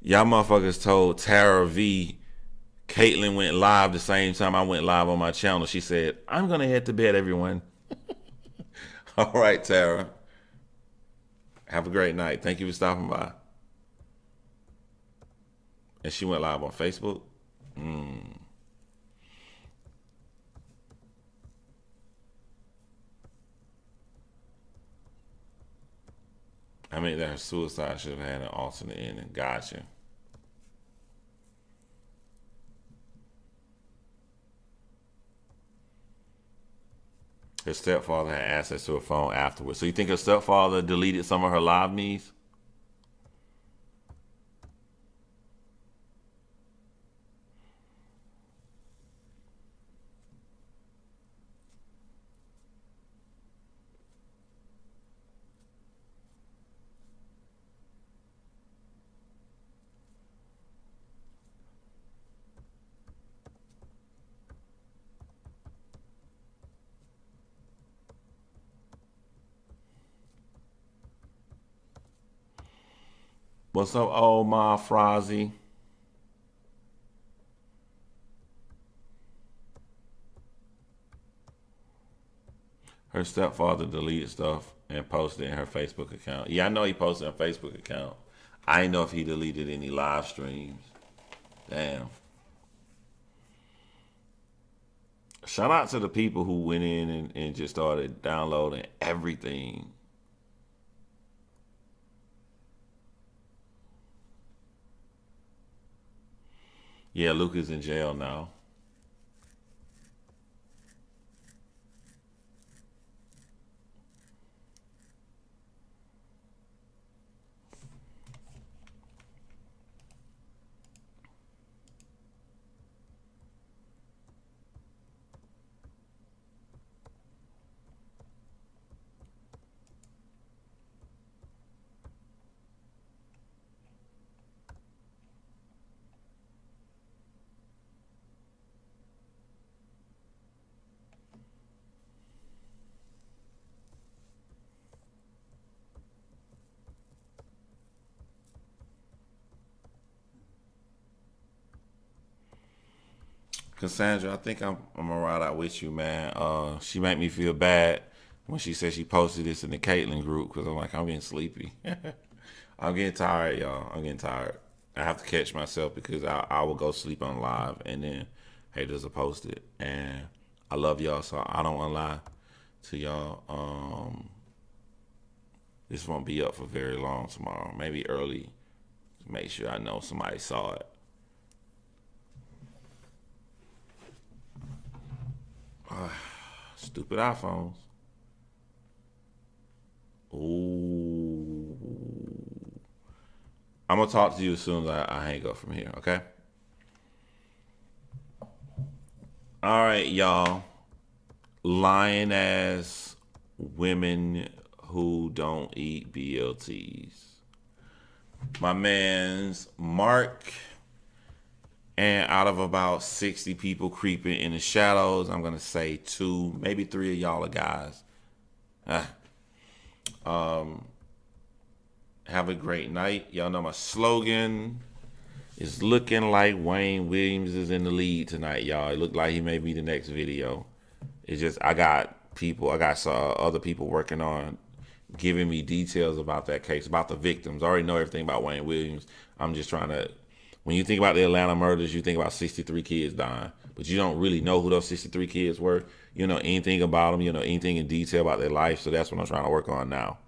Y'all motherfuckers told Tara V. Caitlyn went live the same time I went live on my channel. She said, "I'm gonna head to bed, everyone." All right, Tara. Have a great night. Thank you for stopping by. And she went live on Facebook. Mm. I mean, that her suicide should have had an alternate ending. Gotcha. Her stepfather had access to her phone afterwards. So you think her stepfather deleted some of her live me's? What's up, old Ma Frazi? Her stepfather deleted stuff and posted it in her Facebook account. Yeah, I know he posted on Facebook account. I didn't know if he deleted any live streams. Damn. Shout out to the people who went in and just started downloading everything. Yeah, Luke is in jail now. Cassandra, I think I'm gonna ride out with you, man. She made me feel bad when she said she posted this in the Caitlyn group because I'm like, I'm getting sleepy. I'm getting tired, y'all. I'm getting tired. I have to catch myself because I will go sleep on live and then haters will post it. And I love y'all, so I don't want to lie to y'all. This won't be up for very long tomorrow. Maybe early. Make sure I know somebody saw it. Stupid iPhones. Ooh. I'm gonna talk to you as soon as I hang up from here, okay? All right, y'all. Lying ass women who don't eat BLTs. My man's Mark, and out of about 60 people creeping in the shadows, I'm gonna say two, maybe three of y'all are guys. Ah, have a great night. Y'all know my slogan is looking like Wayne Williams is in the lead tonight, y'all. It looked like he may be the next video. It's just I got other people working on giving me details about that case, about the victims. I already know everything about Wayne Williams. I'm just trying to. When you think about the Atlanta murders, you think about 63 kids dying, but you don't really know who those 63 kids were. You know anything about them. You know anything in detail about their life. So that's what I'm trying to work on now.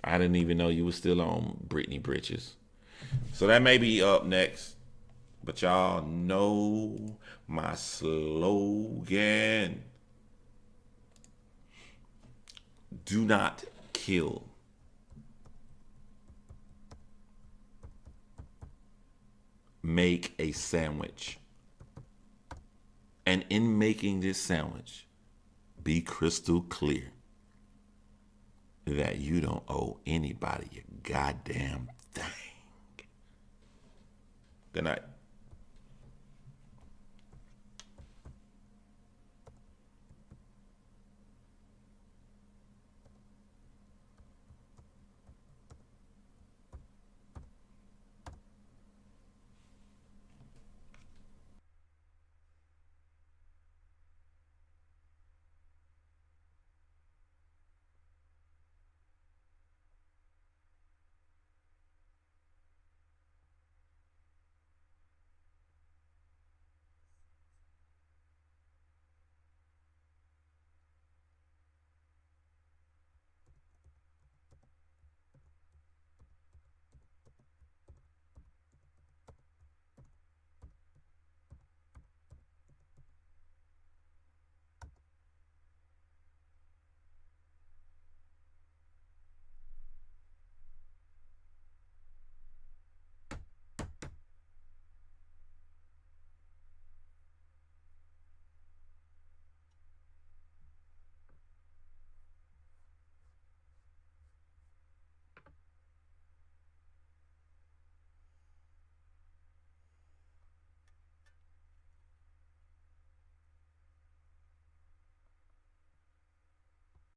I didn't even know you were still on Britney Britches. So that may be up next. But y'all know my slogan. Do not kill. Make a sandwich. And in making this sandwich, be crystal clear that you don't owe anybody a goddamn thing. Good night.